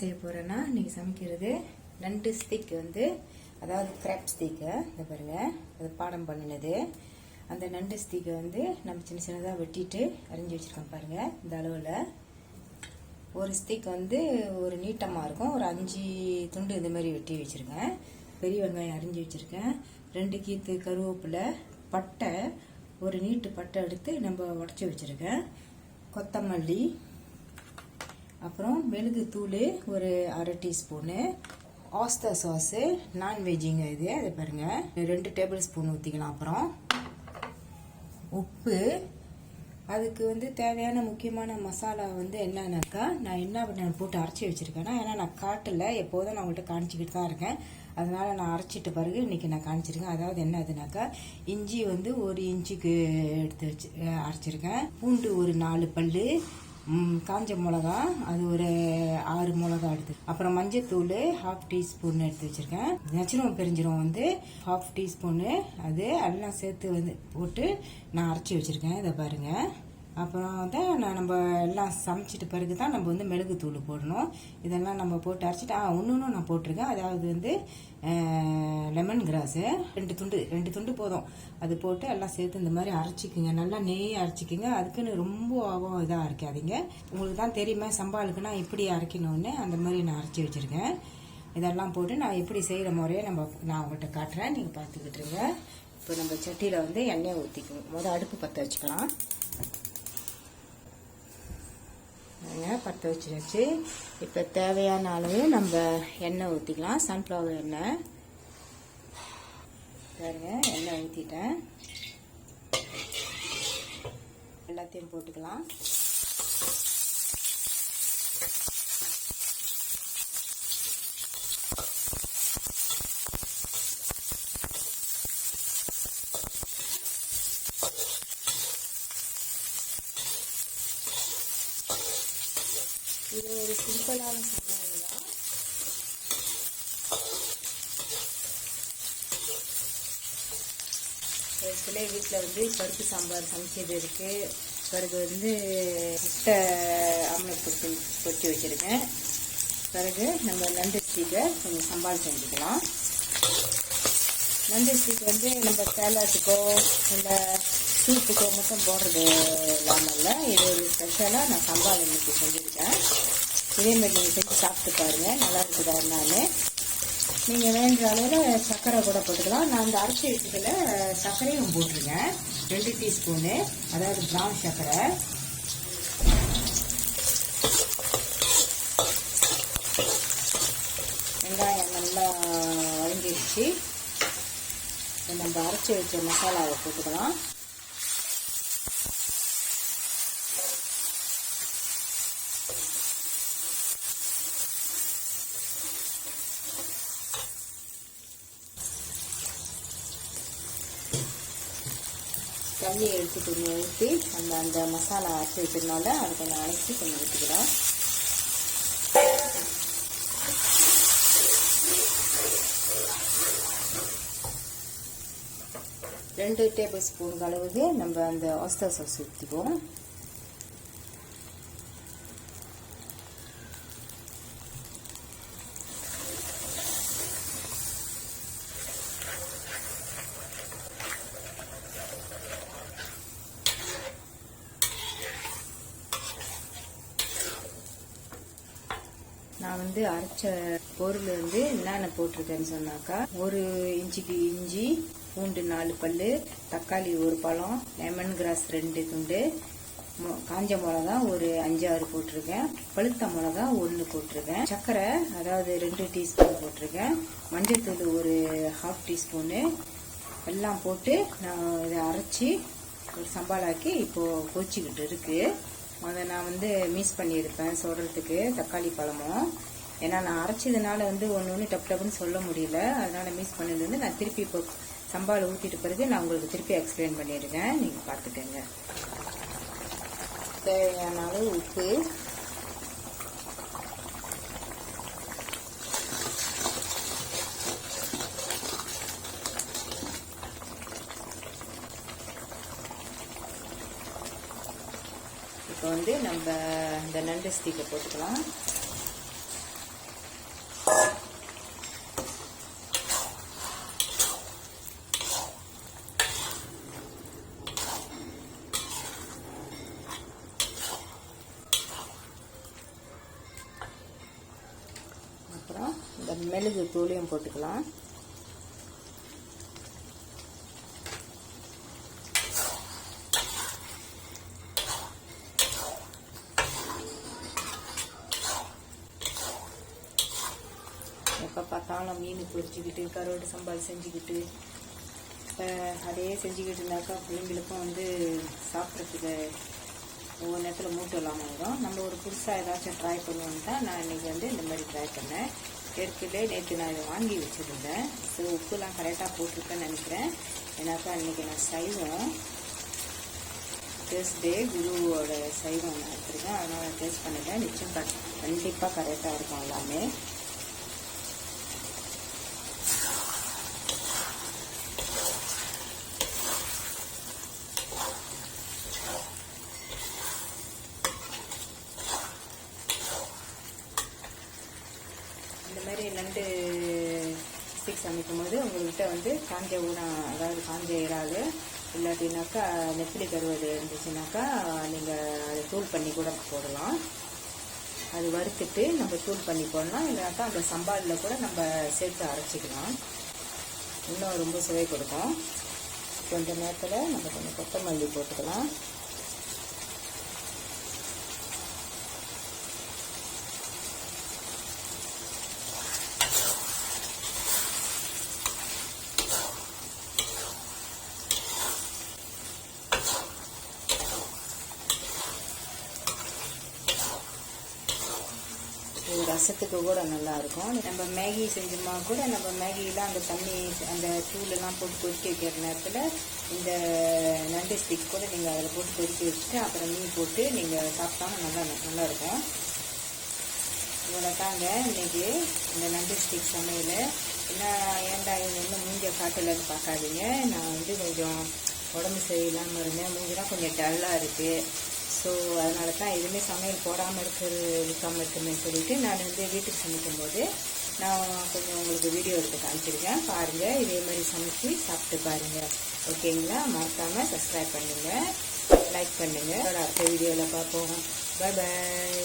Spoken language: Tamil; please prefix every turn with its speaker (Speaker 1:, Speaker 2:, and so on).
Speaker 1: செய்ய போகிறேன்னா இன்றைக்கி சமைக்கிறது நண்டு ஸ்டிக் வந்து அதாவது கிராப் ஸ்டிக்கை இந்த பாருங்கள் அது பாடம் பண்ணினது. அந்த நண்டு ஸ்டிக்கை வந்து நம்ம சின்ன சின்னதாக வெட்டிட்டு அரிஞ்சு வச்சுருக்கோம் பாருங்கள். இந்த அளவில் ஒரு ஸ்டிக் வந்து ஒரு நீட்டமாக இருக்கும். ஒரு 5 துண்டு இந்த மாதிரி வெட்டி வச்சுருக்கேன். பெரிய வெங்காயம் அரிஞ்சு வச்சுருக்கேன். 2 கீத்து கருவேப்பிலை, பட்டை, ஒரு நீட்டு பட்டை எடுத்து நம்ம உடச்சி வச்சுருக்கேன். கொத்தமல்லி, அப்புறம் மெழுகு தூள் ஒரு 1/2 டீஸ்பூனு, ஆஸ்டர் சாஸு நான்வெஜ்ஜிங்க இது. அது பாருங்கள் 2 டேபிள் ஸ்பூன் ஊற்றிக்கலாம். அப்புறம் உப்பு, அதுக்கு வந்து தேவையான முக்கியமான மசாலா வந்து என்னன்னாக்கா நான் என்ன போட்டு அரைச்சி வச்சுருக்கேன்னா, ஏன்னா நான் காட்டலை, எப்போதும் நான் உங்கள்கிட்ட காணிச்சிக்கிட்டு தான் இருக்கேன். அதனால் நான் அரைச்சிட்டு பிறகு இன்றைக்கி நான் காணிச்சிருக்கேன். அதாவது என்ன அதுனாக்கா, இஞ்சி வந்து 1 இன்ச்சுக்கு எடுத்து வச்சு அரைச்சிருக்கேன். பூண்டு ஒரு 4 பல், காஞ்ச மிளகா அது ஒரு 6 மிளகா எடுத்து, அப்புறம் மஞ்சத்தூள் 1/2 டீஸ்பூன் எடுத்து வச்சுருக்கேன். நச்சிரம் பெருஞ்சிரம் வந்து 1/2 டீஸ்பூனு, அது எல்லாம் சேர்த்து வந்து போட்டு நான் அரைச்சி வச்சுருக்கேன். இதை பாருங்கள். அப்புறம் வந்து நம்ம எல்லாம் சமைச்சிட்டு பிறகு தான் நம்ம வந்து மிளகு தூள் போடணும். இதெல்லாம் நம்ம போட்டு அரைச்சிட்டு ஒன்று நான் போட்டிருக்கேன். அதாவது வந்து லெமன் கிராஸு 2 துண்டு போதும். அது போட்டு எல்லாம் சேர்த்து இந்த மாதிரி அரைச்சிக்குங்க. நல்லா நெய் அரைச்சிக்குங்க. அதுக்குன்னு ரொம்ப இதாக அரைக்காதீங்க. உங்களுக்கு தான் தெரியுமா சம்பாலுக்குன்னா இப்படி அரைக்கணும்னு, அந்த மாதிரி நான் அரைச்சி வச்சுருக்கேன். இதெல்லாம் போட்டு நான் எப்படி செய்கிற முறையை நான் உங்கள்கிட்ட காட்டுறேன், நீங்கள் பார்த்துக்கிட்டுருங்க. இப்போ நம்ம சட்டியில் வந்து எண்ணெய் ஊற்றிக்கணும். அடுப்பு பற்ற வச்சுக்கலாம். பற்ற வச்சுருச்சு. இப்போ தேவையான அளவு நம்ம எண்ணெய் ஊற்றிக்கலாம். சன்ஃப்ளவர் எண்ணெய் பாருங்க. எண்ணெய் ஊற்றிட்டேன். எல்லாத்தையும் போட்டுக்கலாம். இது ஒரு சிம்பிளான சமையல் தான். சில வீட்டில் வந்து பருப்பு சாம்பார் சமைச்சது இருக்குது. பிறகு வந்து முட்டை ஆம்லெட் பொரிச்சு வச்சுருக்கேன். பிறகு நம்ம நண்டு ஸ்டிக்கை கொஞ்சம் சம்பால் செஞ்சுக்கலாம். நண்டு ஸ்டிக் வந்து நம்ம சேலட்டுக்கோ இல்லை சூப்புக்கோ மட்டும் போடுறது இல்லாமல் இது ஒரு ஸ்பெஷலாக நான் சம்பால் இன்னைக்கு செஞ்சுருக்கேன். இதேமாதிரி நீங்கள் செஞ்சு சாப்பிட்டு பாருங்கள், நல்லா இருக்குதா என்னன்னு. நீங்கள் வேண்டுற அளவில் சர்க்கரை கூட போட்டுக்கலாம். நான் அந்த அரைச்சி வச்சதில் சர்க்கரையும் போட்டிருக்கேன். 2 டீஸ்பூனு, அதாவது ப்ரௌன் சர்க்கரை. வெங்காயம் நல்லா வதங்கிடுச்சு. நம்ம அரைச்சி வச்ச மசாலாவை போட்டுக்கலாம். தண்ணி எடுத்து கொஞ்சம் ஊற்றி அந்த மசாலா அரைச்சி வச்சதுனால அதை கொஞ்சம் அரைச்சி கொஞ்சம் ஊற்றிக்கிறோம். ரெண்டு டேபிள் ஸ்பூன் அளவுக்கு நம்ம அந்த ஆஸ்டர் சாஸ் ஊற்றிக்குவோம். நான் வந்து அரைச்ச பொருள் வந்து என்னென்ன போட்டிருக்கேன்னு சொன்னாக்கா, 1 இன்ச்சுக்கு இஞ்சி, பூண்டு 4 பல், தக்காளி 1 பழம், லெமன் கிராஸ் 2 துண்டு, காஞ்ச மிளகா ஒரு 5-6 போட்டிருக்கேன், பழுத்த மிளகா 1 போட்டிருக்கேன், சர்க்கரை அதாவது 2 டீஸ்பூன் போட்டிருக்கேன், மஞ்சத்தூள் ஒரு 1/2 டீஸ்பூனு எல்லாம் போட்டு நான் இதை அரைச்சி ஒரு சம்பாலாக்கி இப்போது கொதிச்சிக்கிட்டு இருக்குது. அதை நான் வந்து மிக்ஸ் பண்ணியிருப்பேன் சொல்கிறதுக்கு தக்காளி பழமும். ஏன்னா நான் அரைச்சதுனால வந்து ஒன்று டப்புன்னு சொல்ல முடியல. அதனால் மிக்ஸ் பண்ணது வந்து நான் திருப்பி இப்போ சம்பால் ஊற்றிட்டு பிறகு நான் உங்களுக்கு திருப்பி எக்ஸ்பிளைன் பண்ணியிருக்கேன். நீங்கள் பார்த்துக்கங்க. தேவையான அளவு உப்பு, இப்போ வந்து நம்ம இந்த நண்டு ஸ்டிக்கை போட்டுக்கலாம். இந்த மிளகு தூளையும் போட்டுக்கலாம். எப்போ பார்த்தாலும் மீன் பொரிச்சிக்கிட்டு கருவாடு சம்பால் செஞ்சுக்கிட்டு அதே செஞ்சுக்கிட்டு இருந்தாக்கா பிள்ளைங்களுக்கும் வந்து சாப்பிட்றதுக்கு ஒவ்வொரு நேரத்தில் மூட்டு இல்லாமல் வரும். நம்ம ஒரு புதுசாக ஏதாச்சும் ட்ரை பண்ணுவோன்னு தான் நான் இன்றைக்கி வந்து இந்த மாதிரி ட்ரை பண்ணேன். ஏற்கனவே நேற்று நான் இதை வாங்கி வச்சுருந்தேன். ஸோ உப்புலாம் கரெக்டாக போட்டிருக்கேன்னு நினைக்கிறேன். ஏன்னாக்கா இன்றைக்கி நான் சைவம் டேஸ்ட் டே குருவோட சைவம் நான் எடுத்துருக்கேன். அதனால் நான் டேஸ்ட் பண்ணிட்டேன். நிச்சயம் கண்டிப்பாக கரெக்டாக இருக்கும் எல்லாமே. இந்த மாதிரி நண்டு ஸ்டிக் சமைக்கும் போது உங்கள்கிட்ட வந்து காஞ்ச ஊனம், அதாவது காஞ்ச இறால் இல்லாட்டினாக்கா நெத்திலி கருவாடு இருந்துச்சுனாக்கா நீங்கள் அதை தூள் பண்ணி கூட போடலாம். அது வறுத்துட்டு நம்ம தூள் பண்ணி போடலாம். இல்லைனாக்கா அந்த சம்பாலில் கூட நம்ம சேர்த்து அரைச்சிக்கலாம். இன்னும் ரொம்ப சுவை கொடுக்கும். கொஞ்ச நேரத்தில் நம்ம கொஞ்சம் கொத்தமல்லி போட்டுக்கலாம். ரசத்துக்கு கூட நல்லா இருக்கும். நம்ம மேகி செஞ்சோமா கூட நம்ம மேகியில் அந்த தண்ணி அந்த தூளெல்லாம் போட்டு கொதிக்க வைக்கிற நேரத்தில் இந்த நண்டு ஸ்டிக் கூட நீங்கள் அதில் போட்டு கொதிக்க வச்சுட்டு அப்புறம் மீன் போட்டு நீங்கள் சாப்பிட்டாலும் நல்லா இருக்கும். இவ்வளோ தாங்க இன்றைக்கி இந்த நண்டு ஸ்டிக் சமையல். என்ன ஏன்டா இன்னும் மூஞ்ச காட்டலன்னு பார்க்காதீங்க. நான் வந்து கொஞ்சம் உடம்பு சரியில்லாமல் இருந்தேன். மூஞ்செலாம் கொஞ்சம் டல்லாக இருக்குது. ஸோ அதனால தான் எதுவுமே சமையல் போடாமல் இருக்காமல் இருக்குன்னு சொல்லிவிட்டு நான் வந்து வீட்டுக்கு சமைக்கும் போது நான் கொஞ்சம் உங்களுக்கு வீடியோ எடுத்து காமிச்சிருக்கேன். பாருங்கள், இதே மாதிரி சமைச்சு சாப்பிட்டு பாருங்கள். ஓகேங்களா? மறக்காமல் சப்ஸ்கிரைப் பண்ணுங்கள், லைக் பண்ணுங்கள். அடுத்த வீடியோவில் பார்ப்போம். Bye bye.